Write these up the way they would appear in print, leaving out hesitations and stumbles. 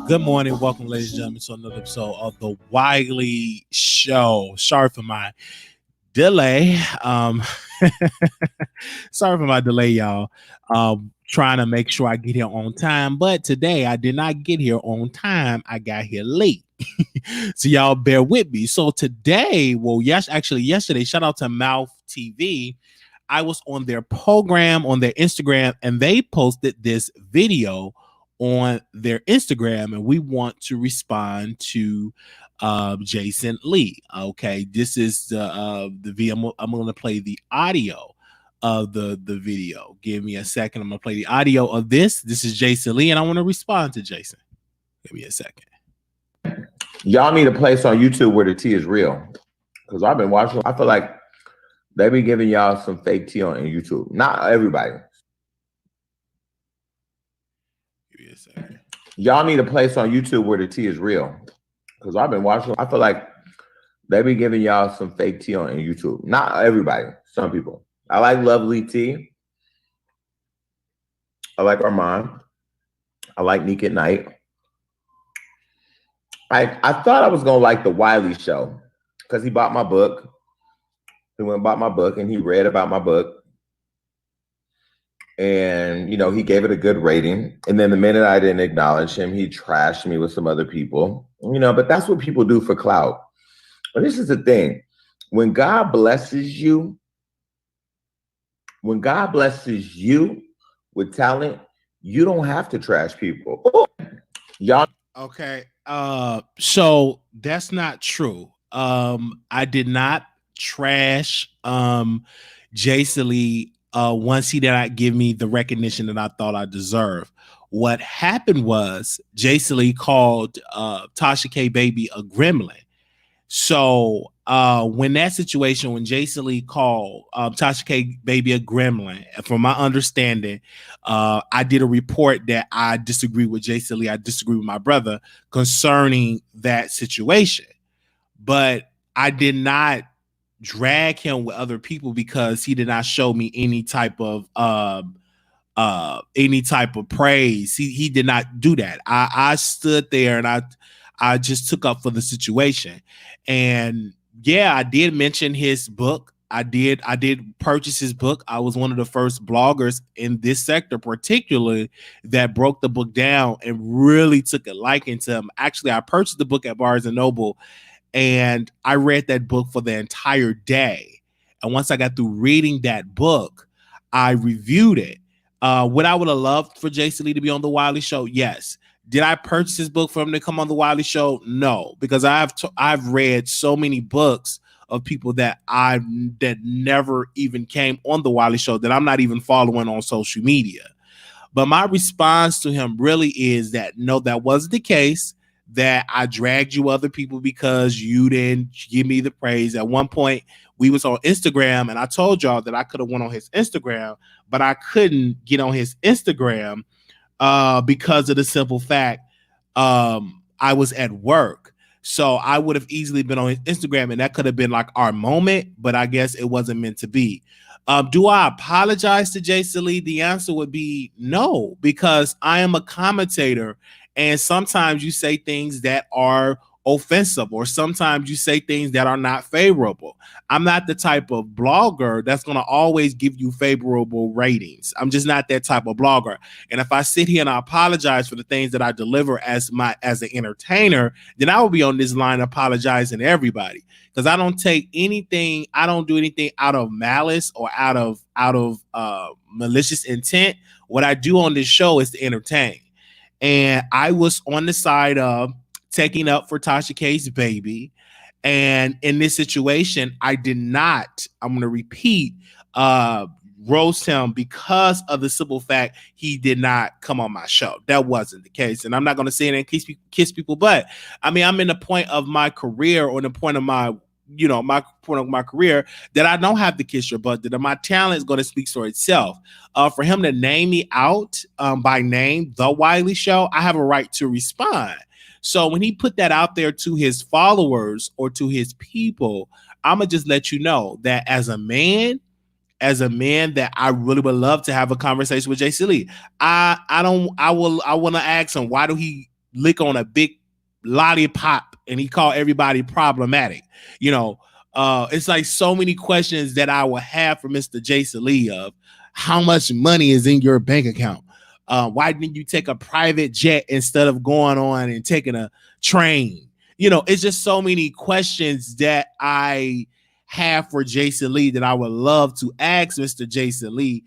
Good morning. Welcome, ladies and gentlemen, to another episode of the Wiley Show. Sorry for my delay. Sorry for my delay, y'all. Trying to make sure I get here on time, but today I did not get here on time. I got here late. So y'all bear with me. So today, yesterday, shout out to Mouth TV. I was on their program on their Instagram, and they posted this video on their Instagram, and we want to respond to Jason Lee. Okay, this is the video. I'm going to play the audio of the video. Give me a second. I'm going to play the audio of this. This is Jason Lee, and I want to respond to Jason. Give me a second. Y'all need a place on YouTube where the tea is real, because I've been watching. I feel like they be giving y'all some fake tea on YouTube. Not everybody. Y'all need a place on YouTube where the tea is real, because I've been watching. I feel like they be giving y'all some fake tea on YouTube. Not everybody. Some people. I like Lovely Tea. I like Armand. I like Nick at Night. I thought I was gonna like the Wiley Show because he bought my book. He went and bought my book, and he read about my book. And, you know, he gave it a good rating. And then the minute I didn't acknowledge him, he trashed me with some other people, you know, but that's what people do for clout. But this is the thing. When God blesses you with talent, you don't have to trash people. Oh, y'all. Okay. So that's not true. I did not trash Jason Lee once he did not give me the recognition that I thought I deserved. What happened was Jason Lee called Tasha K Baby a gremlin. So when Jason Lee called Tasha K Baby a gremlin, from my understanding, I did a report that I disagree with Jason Lee. I disagree with my brother concerning that situation, but I did not drag him with other people because he did not show me any type of praise. He did not do that. I stood there and I just took up for the situation. And yeah, I did mention his book. I did purchase his book. I was one of the first bloggers in this sector, particularly, that broke the book down and really took a liking to him. Actually, I purchased the book at Barnes & Noble, and I read that book for the entire day. And once I got through reading that book, I reviewed it. What I would have loved for Jason Lee to be on the Wiley Show, yes. Did I purchase his book for him to come on the Wiley Show? No, because I've read so many books of people that never even came on the Wiley Show that I'm not even following on social media. But my response to him really is that no, that wasn't the case. That I dragged you other people because you didn't give me the praise. At one point, we was on Instagram, and I told y'all that I could have went on his Instagram, but I couldn't get on his Instagram because of the simple fact I was at work. So I would have easily been on his Instagram, and that could have been like our moment, but I guess it wasn't meant to be. Do I apologize to Jason Lee? The answer would be no, because I am a commentator. And sometimes you say things that are offensive, or sometimes you say things that are not favorable. I'm not the type of blogger that's going to always give you favorable ratings. I'm just not that type of blogger. And if I sit here and I apologize for the things that I deliver as an entertainer, then I will be on this line apologizing to everybody, because I don't take anything, I don't do anything out of malice or out of malicious intent. What I do on this show is to entertain. And I was on the side of taking up for Tasha K's baby. And in this situation, I did not, I'm going to repeat, roast him because of the simple fact he did not come on my show. That wasn't the case. And I'm not going to say it and kiss people, but I mean, I'm in the point of my career, or the point of my, my point of my career, that I don't have to kiss your butt, that my talent is going to speak for itself. For him to name me out by name, The Wiley Show, I have a right to respond. So when he put that out there to his followers or to his people, I'm going to just let you know that as a man that I really would love to have a conversation with JC Lee. I want to ask him, why do he lick on a big lollipop and he called everybody problematic? It's like so many questions that I will have for Mr. Jason Lee of how much money is in your bank account? Why didn't you take a private jet instead of going on and taking a train? It's just so many questions that I have for Jason Lee that I would love to ask Mr. Jason Lee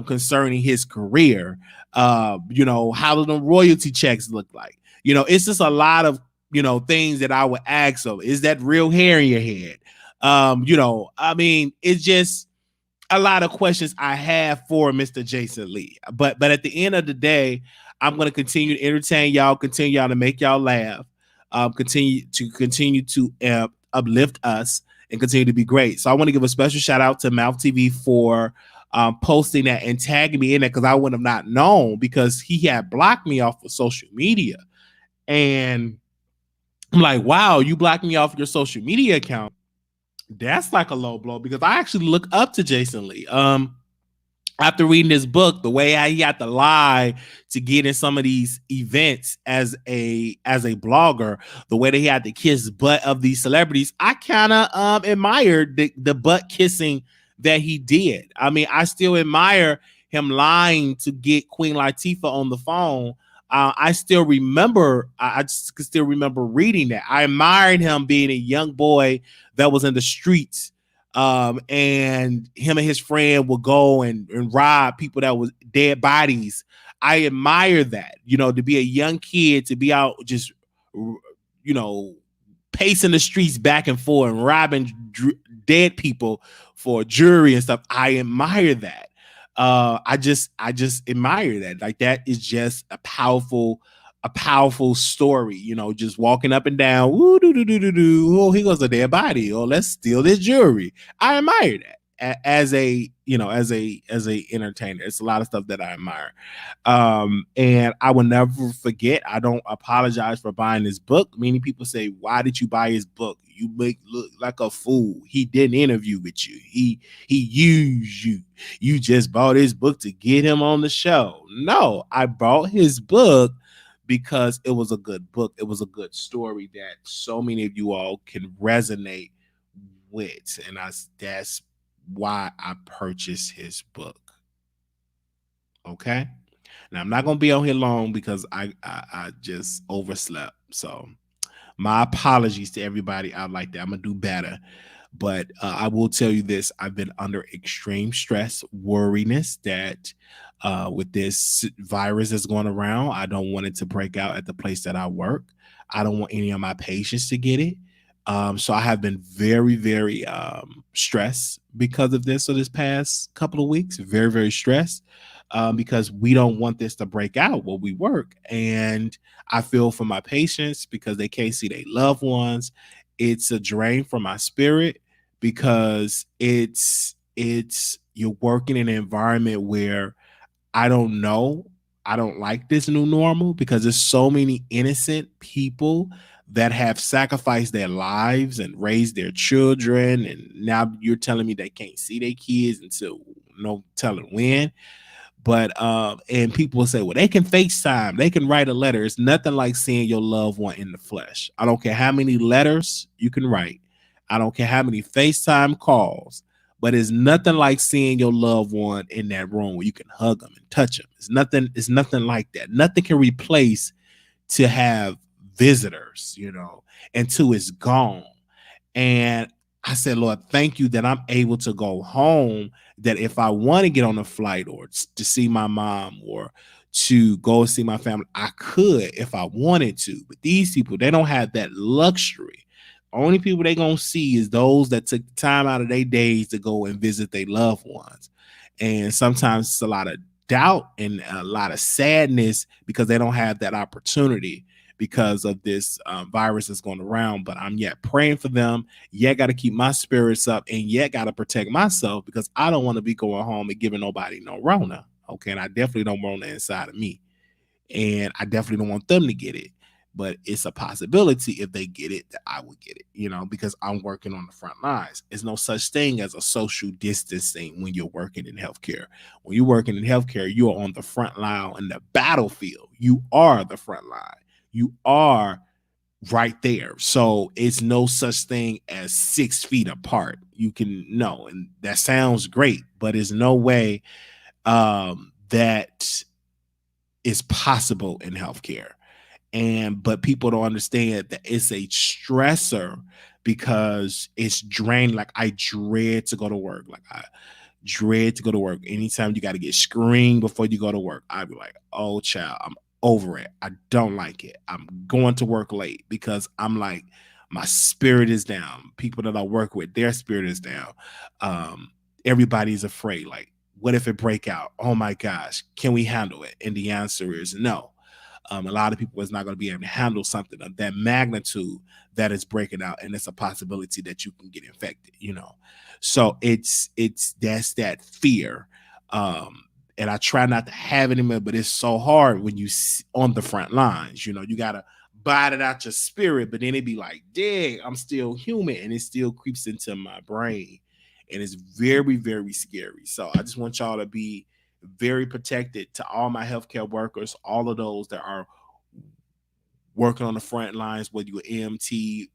concerning his career. How do the royalty checks look like? It's just a lot of, things that I would ask him. Is that real hair in your head? I mean, it's just a lot of questions I have for Mr. Jason Lee. But at the end of the day, I'm going to continue to entertain y'all, continue y'all to make y'all laugh, continue to uplift us, and continue to be great. So I want to give a special shout out to Mouth TV for posting that and tagging me in it, because I would have not known, because he had blocked me off of social media. And I'm like, wow, you blocked me off your social media account. That's like a low blow, because I actually look up to Jason Lee. After reading this book, the way he had to lie to get in some of these events as a blogger, the way that he had to kiss butt of these celebrities, I kind of admired the butt kissing that he did. I mean, I still admire him lying to get Queen Latifah on the phone. I still remember, I just still remember reading that. I admired him being a young boy that was in the streets, and him and his friend would go and rob people that was dead bodies. I admire that, to be a young kid, to be out just, pacing the streets back and forth and robbing dead people for jewelry and stuff. I admire that. I just admire that. Like, that is just a powerful story, just walking up and down. Woo, doo, doo, doo, doo, doo. Oh, here goes a dead body. Oh, let's steal this jewelry. I admire that as a entertainer. It's a lot of stuff that I admire. And I will never forget, I don't apologize for buying this book. Many people say, why did you buy his book? You make look like a fool. He didn't interview with you. He used you. You just bought his book to get him on the show. No, I bought his book because it was a good book. It was a good story that so many of you all can resonate with. And that's why I purchased his book. Okay. Now, I'm not going to be on here long because I just overslept. So my apologies to everybody out like that. I'm going to do better. But I will tell you this. I've been under extreme stress, worriness that with this virus that's going around, I don't want it to break out at the place that I work. I don't want any of my patients to get it. So I have been very, very stressed because of this. So this past couple of weeks, very, very stressed because we don't want this to break out where we work. And I feel for my patients because they can't see their loved ones. It's a drain for my spirit because it's you're working in an environment where I don't know. I don't like this new normal because there's so many innocent people that have sacrificed their lives and raised their children. And now you're telling me they can't see their kids until no telling when. But and people will say, well, they can FaceTime, they can write a letter. It's nothing like seeing your loved one in the flesh. I don't care how many letters you can write. I don't care how many FaceTime calls, but it's nothing like seeing your loved one in that room where you can hug them and touch them. It's nothing like that. Nothing can replace to have visitors, until it's gone. And I said, Lord, thank you that I'm able to go home, that if I want to get on a flight or to see my mom or to go see my family, I could if I wanted to. But these people, they don't have that luxury. Only people they gonna see is those that took time out of their days to go and visit their loved ones. And sometimes it's a lot of doubt and a lot of sadness because they don't have that opportunity because of this virus that's going around. But I'm yet praying for them. Yet got to keep my spirits up, and yet got to protect myself because I don't want to be going home and giving nobody no Rona. Okay, and I definitely don't want it inside of me, and I definitely don't want them to get it. But it's a possibility if they get it that I would get it, because I'm working on the front lines. There's no such thing as a social distancing when you're working in healthcare. When you're working in healthcare, you're on the front line in the battlefield. You are the front line. You are right there. So it's no such thing as 6 feet apart. You can know, and that sounds great, but there's no way that is possible in healthcare. But people don't understand that it's a stressor because it's draining. Like I dread to go to work. Like I dread to go to work. Anytime you got to get screened before you go to work, I'd be like, oh child, I'm over it. I don't like it. I'm going to work late because I'm like, my spirit is down. People that I work with, their spirit is down. Everybody's afraid. Like, what if it break out? Oh my gosh, can we handle it? And the answer is no. A lot of people is not going to be able to handle something of that magnitude that is breaking out, and it's a possibility that you can get infected. So it's that's that fear, and I try not to have it anymore, but it's so hard when you on the front lines. You gotta bite it out your spirit, but then it be like, dang, I'm still human, and it still creeps into my brain, and it's very, very scary. So I just want y'all to be very protected, to all my healthcare workers, all of those that are working on the front lines, whether you're EMT,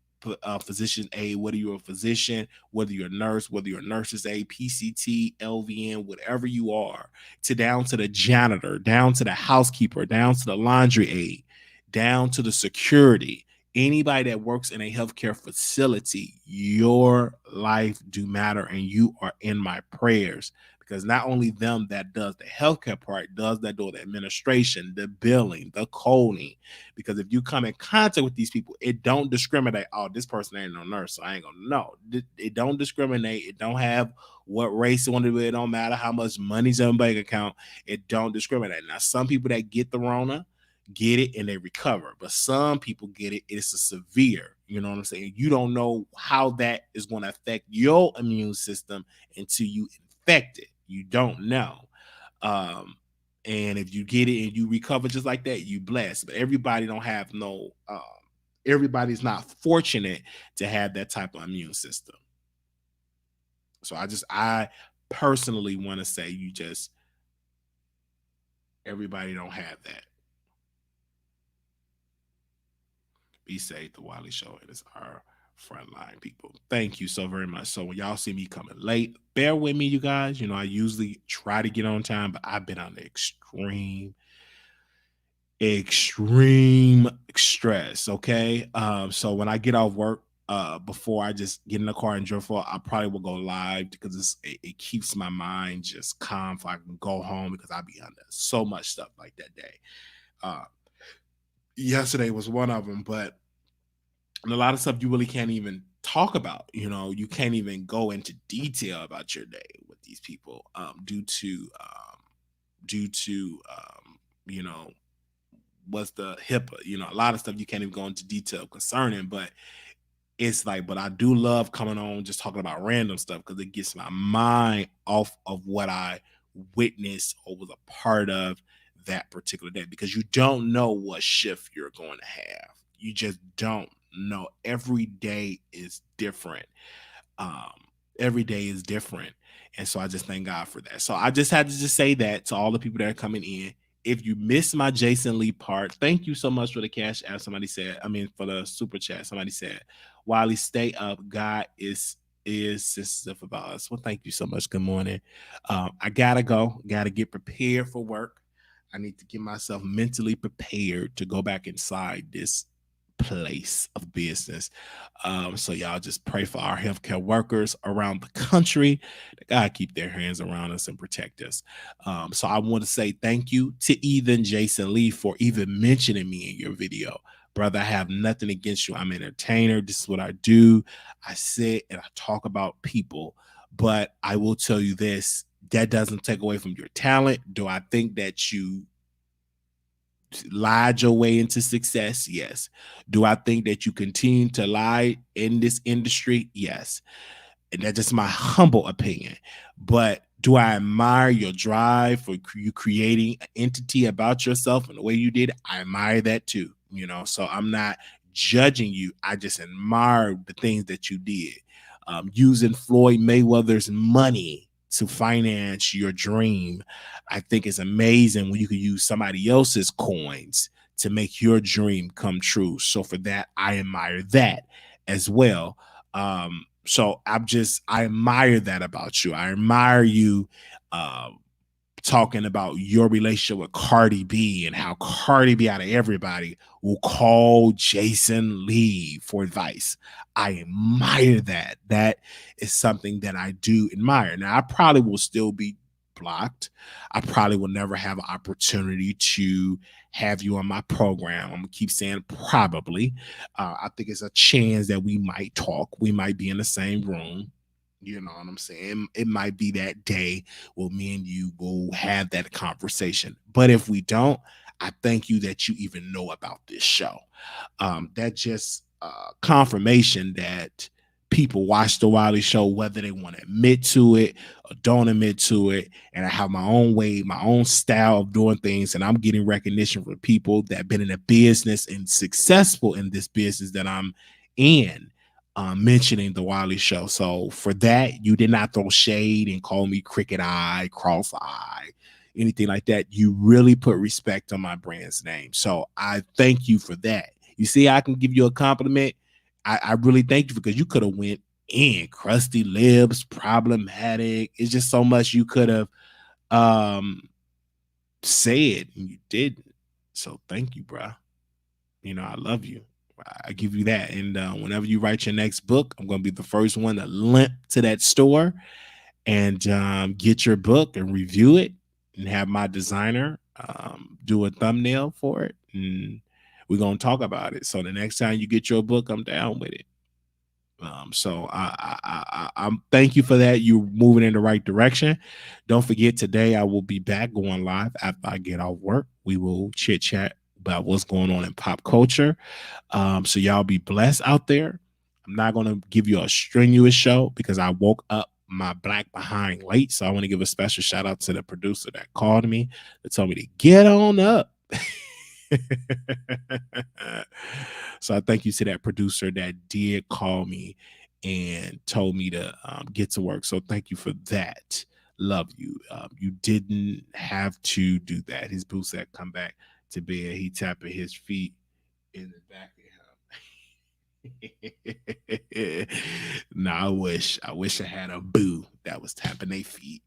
physician aide, whether you're a physician, whether you're a nurse, whether you're a nurse's aide, PCT, LVN, whatever you are, to down to the janitor, down to the housekeeper, down to the laundry aide, down to the security, anybody that works in a healthcare facility, your life do matter, and you are in my prayers. Because not only them that does the healthcare part, does that do the administration, the billing, the coding. Because if you come in contact with these people, it don't discriminate. Oh, this person ain't no nurse, so I ain't gonna know. It don't discriminate. It don't have what race they want to be. It don't matter how much money's in a bank account. It don't discriminate. Now, some people that get the Rona get it and they recover, but some people get it. It's a severe. You know what I'm saying? You don't know how that is going to affect your immune system until you infect it. You don't know. And if you get it and you recover just like that, you blessed. But everybody don't have no, everybody's not fortunate to have that type of immune system. So I personally want to say everybody don't have that. Be safe. The Wiley Show. It is our frontline people. Thank you so very much. So when y'all see me coming late, bear with me, you guys. I usually try to get on time, but I've been under extreme stress. Okay. So when I get off work, before I just get in the car and drive off, I probably will go live because it keeps my mind just calm so I can go home, because I'll be under so much stuff like that day. Yesterday was one of them, but a lot of stuff you really can't even talk about. You can't even go into detail about your day with these people, due to what's the HIPAA. A lot of stuff you can't even go into detail concerning. But it's like, but I do love coming on just talking about random stuff because it gets my mind off of what I witnessed or was a part of that particular day, because you don't know what shift you're going to have. You just don't know. Every day is different. every day is different. And so I just thank God for that. So I just had to just say that to all the people that are coming in. If you missed my Jason Lee part, thank you so much for the cash app. Somebody said, I mean, for the super chat, somebody said, Wiley, stay up. God is sensitive about us. Well, thank you so much. Good morning. I gotta go. Gotta get prepared for work. I need to get myself mentally prepared to go back inside this place of business. So y'all just pray for our healthcare workers around the country. That God keep their hands around us and protect us. So I want to say thank you to even Jason Lee for even mentioning me in your video. Brother, I have nothing against you. I'm an entertainer. This is what I do. I sit and I talk about people. But I will tell you this, that doesn't take away from your talent. Do I think that you lied your way into success? Yes. Do I think that you continue to lie in this industry? Yes. And that's just my humble opinion. But do I admire your drive for you creating an entity about yourself and the way you did it? I admire that too. So I'm not judging you. I just admire the things that you did. Using Floyd Mayweather's money to finance your dream, I think is amazing when you can use somebody else's coins to make your dream come true. So for that, I admire that as well. So I admire that about you. I admire you talking about your relationship with Cardi B and how Cardi B out of everybody will call Jason Lee for advice. I admire that. That is something that I do admire. Now, I probably will still be blocked. I probably will never have an opportunity to have you on my program. I'm gonna keep saying probably. I think it's a chance that we might talk. We might be in the same room. You know what I'm saying? It might be that day where me and you will have that conversation. But if we don't, I thank you that you even know about this show. That just confirmation that people watch the Wiley Show, whether they want to admit to it or don't admit to it. And I have my own way, my own style of doing things. And I'm getting recognition from people that have been in a business and successful in this business that I'm in. Mentioning the Wiley Show. So for that, you did not throw shade and call me crooked eye, cross eye, anything like that. You really put respect on my brand's name. So I thank you for that. You see, I can give you a compliment. I really thank you because you could have went in crusty lips, problematic. It's just so much you could have said and you didn't. So thank you, bro. I love you. I give you that. And whenever you write your next book, I'm going to be the first one to limp to that store and get your book and review it and have my designer do a thumbnail for it. And we're going to talk about it. So the next time you get your book, I'm down with it. So I'm thank you for that. You're moving in the right direction. Don't forget, today I will be back going live after I get off work. We will chit chat about what's going on in pop culture. So y'all be blessed out there. I'm not going to give you a strenuous show because I woke up my black behind late. So I want to give a special shout out to the producer that called me, that told me to get on up. So I thank you to that producer that did call me and told me to get to work. So thank you for that. Love you. You didn't have to do that. His boo said, come back to bed. He tapping his feet in the back of him. No, I wish I had a boo that was tapping their feet.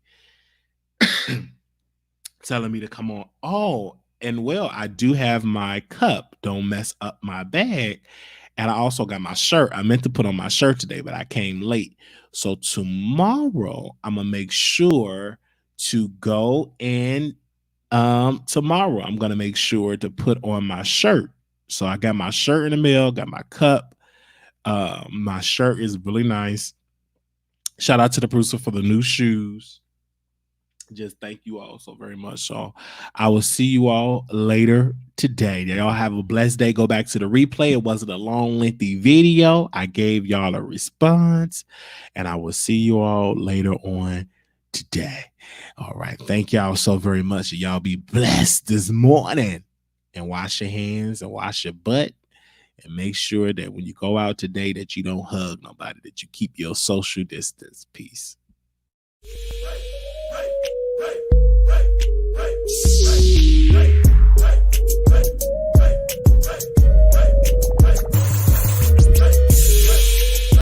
Telling me to come on. Oh, and well, I do have my cup. Don't mess up my bag. And I also got my shirt. I meant to put on my shirt today, but I came late. So tomorrow, I'm going to make sure to go and tomorrow, I'm going to make sure to put on my shirt. So I got my shirt in the mail, got my cup. My shirt is really nice. Shout out to the producer for the new shoes. Just thank you all so very much. So I will see you all later today. Y'all have a blessed day. Go back to the replay. It wasn't a long, lengthy video. I gave y'all a response, and I will see you all later on today. All right. Thank y'all so very much. Y'all be blessed this morning, and wash your hands and wash your butt And make sure that when you go out today that you don't hug nobody, that you keep your social distance. Peace.